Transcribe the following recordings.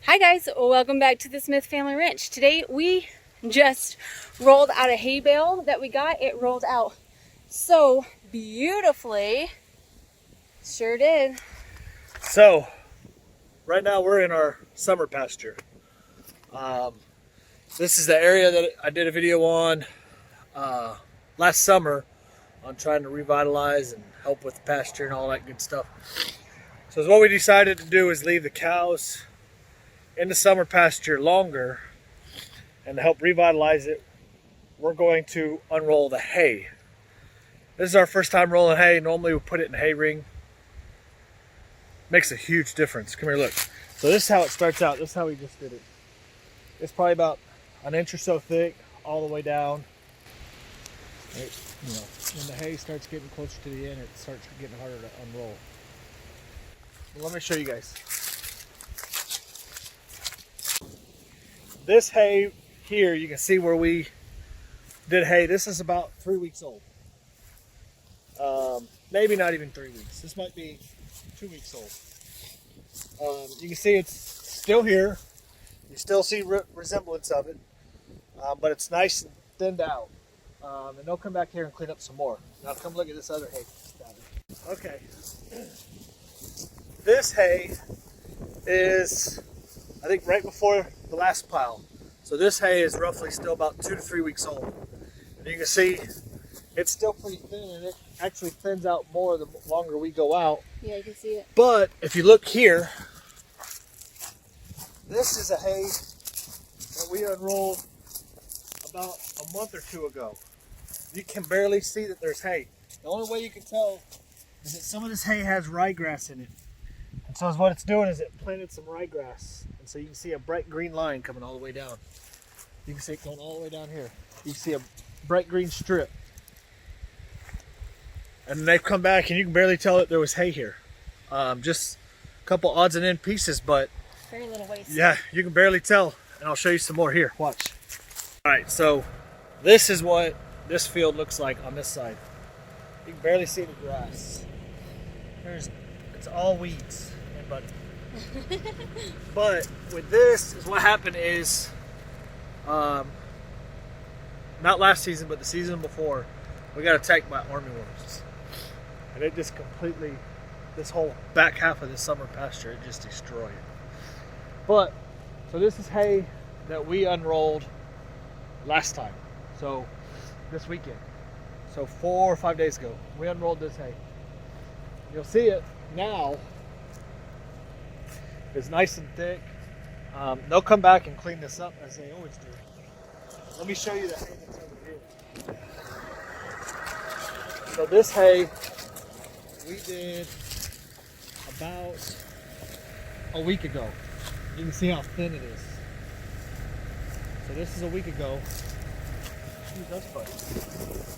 Hi guys, welcome back to the Smith Family Ranch. Today we just rolled out a hay bale that we got. It rolled out so beautifully. Sure did. So, right now we're in our summer pasture. This is the area that I did a video on last summer on trying to revitalize and help with the pasture and all that good stuff. So what we decided to do is leave the cows in the summer pasture longer, and to help revitalize it, we're going to unroll the hay. This is our first time rolling hay. Normally we put it in a hay ring. Makes a huge difference. Come here, look. So this is how it starts out. This is how we just did it. It's probably about an inch or so thick all the way down. When the hay starts getting closer to the end, it starts getting harder to unroll. Well, let me show you guys. This hay here, you can see where we did hay. This is about 3 weeks old. Maybe not even 3 weeks. This might be 2 weeks old. You can see it's still here. You still see resemblance of it, but it's nice and thinned out. And they'll come back here and clean up some more. Now come look at this other hay. Okay. This hay is, I think, right before the last pile. So this hay is roughly still about 2 to 3 weeks old. And you can see it's still pretty thin, and it actually thins out more the longer we go out. Yeah, you can see it. But if you look here, this is a hay that we unrolled about a month or two ago. You can barely see that there's hay. The only way you can tell is that some of this hay has ryegrass in it. And so what it's doing is it planted some ryegrass. And so you can see a bright green line coming all the way down. You can see it going all the way down here. You can see a bright green strip. And they've come back and you can barely tell that there was hay here. Just a couple odds and end pieces, but very little waste. Yeah, you can barely tell. And I'll show you some more here. Watch. All right, so this is what this field looks like on this side. You can barely see the grass. It's all weeds. But with this, is what happened is, not last season, but the season before, we got attacked by armyworms. And it just completely, this whole back half of the summer pasture, it just destroyed. But, so this is hay that we unrolled last time. So, this weekend. So 4 or 5 days ago, we unrolled this hay. You'll see it now. It's nice and thick. They'll come back and clean this up as they always do. Let me show you the hay that's over here. So this hay we did about a week ago. You can see how thin it is. So this is a week ago. Use those buttons.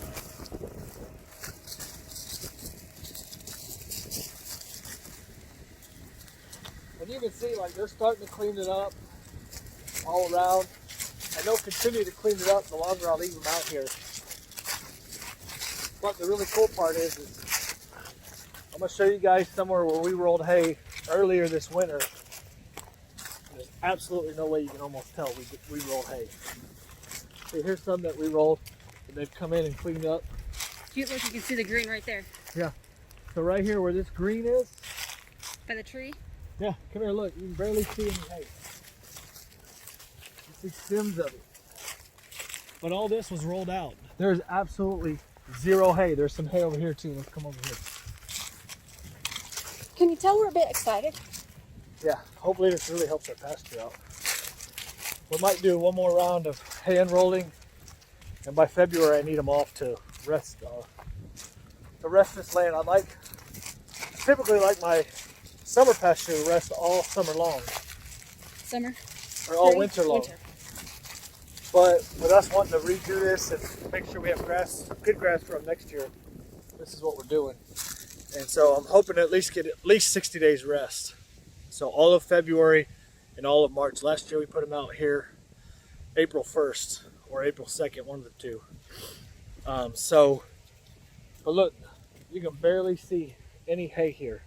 And you can see, like, they're starting to clean it up all around, and they'll continue to clean it up the longer I leave them out here. But the really cool part is I'm going to show you guys somewhere where we rolled hay earlier this winter. There's absolutely no way you can almost tell we rolled hay. See, here's some that we rolled, and they've come in and cleaned up. Look, you can see the green right there. Yeah. So right here where this green is. By the tree? Yeah, come here, look. You can barely see any hay. You see stems of it. But all this was rolled out. There's absolutely zero hay. There's some hay over here too. Let's come over here. Can you tell we're a bit excited? Yeah, hopefully this really helps our pasture out. We might do one more round of hay unrolling, and by February I need them off to rest this land. I typically like my summer pasture to rest all summer long. Summer? Or all winter long. But with us wanting to redo this and make sure we have good grass for them next year, this is what we're doing. And so I'm hoping to at least get 60 days rest. So all of February and all of March. Last year we put them out here April 1st or April 2nd, one of the two. But look, you can barely see any hay here.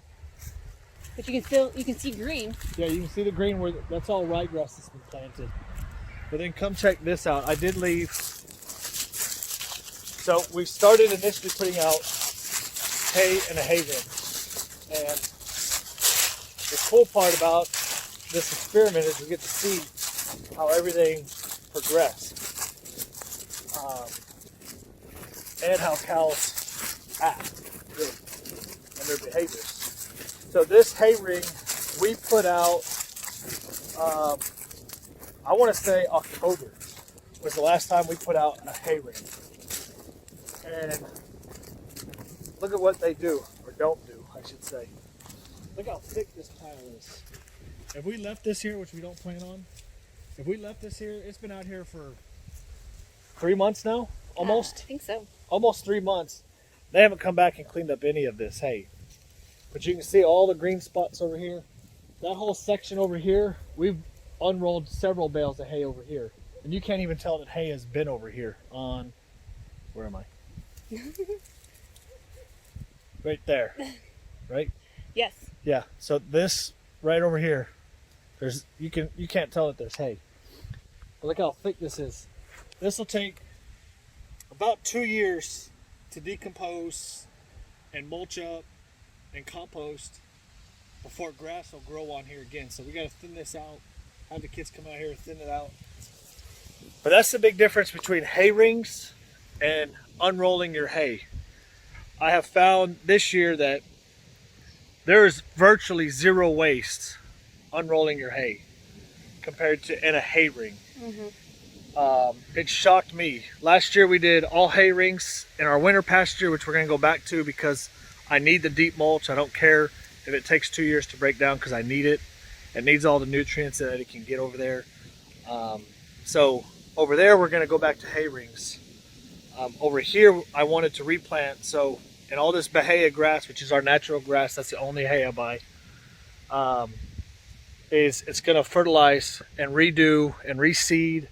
But you can see green. Yeah, you can see the green where that's all ryegrass that's been planted. But then come check this out. I did leave. So we started initially putting out hay in a hay ring. And the cool part about this experiment is we get to see how everything progressed. And how cows act really, and their behaviors. So this hay ring we put out, I want to say October was the last time we put out a hay ring. And look at what they do, or don't do, I should say. Look how thick this pile is. If we left this here, which we don't plan on, if we left this here, it's been out here for 3 months now, almost. I think so. Almost 3 months. They haven't come back and cleaned up any of this hay. But you can see all the green spots over here. That whole section over here, we've unrolled several bales of hay over here. And you can't even tell that hay has been over here on, where am I? Right there, right? Yes. Yeah, so this right over here, you can't tell that there's hay. But look how thick this is. This will take about 2 years to decompose and mulch up and compost before grass will grow on here again. So we got to thin this out, have the kids come out here and thin it out. But that's the big difference between hay rings and unrolling your hay. I have found this year that there is virtually zero waste unrolling your hay compared to in a hay ring. It shocked me. Last year we did all hay rings in our winter pasture, which we're going to go back to because I need the deep mulch. I don't care if it takes 2 years to break down because I need it. It needs all the nutrients that it can get over there. So over there we're going to go back to hay rings. Over here I wanted to replant, so and all this Bahia grass, which is our natural grass, that's the only hay I buy, it's going to fertilize and redo and reseed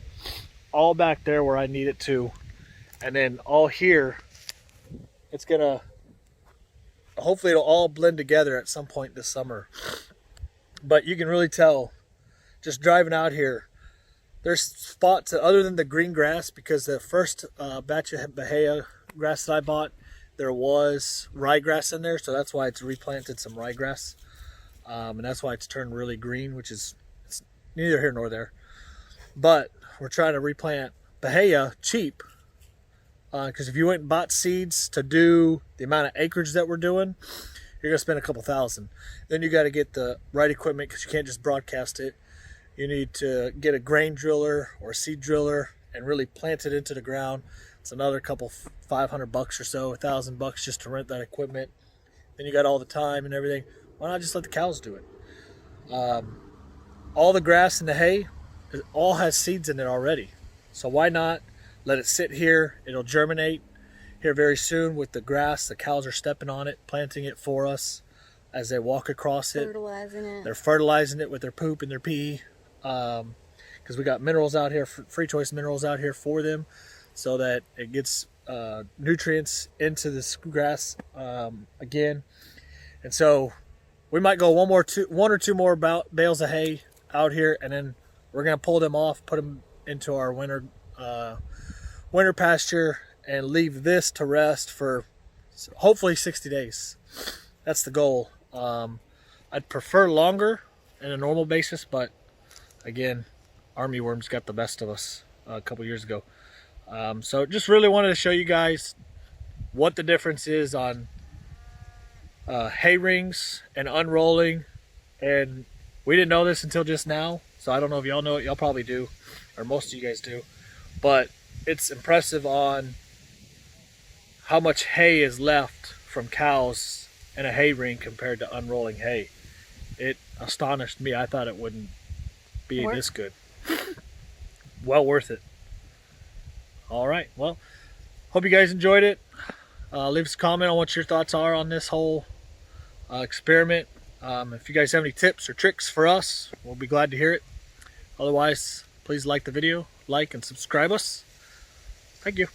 all back there where I need it to. And then all here, it's going to, hopefully it'll all blend together at some point this summer. But you can really tell, just driving out here, there's spots other than the green grass, because the first batch of Bahia grass that I bought, there was ryegrass in there, so that's why it's replanted some ryegrass. And that's why it's turned really green, which is it's neither here nor there. But we're trying to replant Bahia cheap, because if you went and bought seeds to do the amount of acreage that we're doing, you're gonna spend a couple thousand. Then you got to get the right equipment, because you can't just broadcast it. You need to get a grain driller or a seed driller and really plant it into the ground. It's another couple $500 or so, $1,000 just to rent that equipment. Then you got all the time and everything. Why not just let the cows do it? All the grass and the hay, it all has seeds in it already. So why not let it sit here? It'll germinate here very soon with the grass. The cows are stepping on it, planting it for us as they walk across it. Fertilizing it. They're fertilizing it with their poop and their pee. Because we got minerals out here, free choice minerals out here for them, so that it gets nutrients into this grass again. And so we might go one or two more bales of hay out here, and then we're gonna pull them off, put them into our winter pasture, and leave this to rest for hopefully 60 days. That's the goal. I'd prefer longer in a normal basis, but again, army worms got the best of us a couple years ago. So just really wanted to show you guys what the difference is on hay rings and unrolling. And we didn't know this until just now, so I don't know if y'all know it. Y'all probably do, or most of you guys do. But it's impressive on how much hay is left from cows in a hay ring compared to unrolling hay. It astonished me. I thought it wouldn't be this good. Well worth it. All right, well, hope you guys enjoyed it. Leave us a comment on what your thoughts are on this whole experiment. If you guys have any tips or tricks for us, we'll be glad to hear it. Otherwise, please like the video, like and subscribe us. Thank you.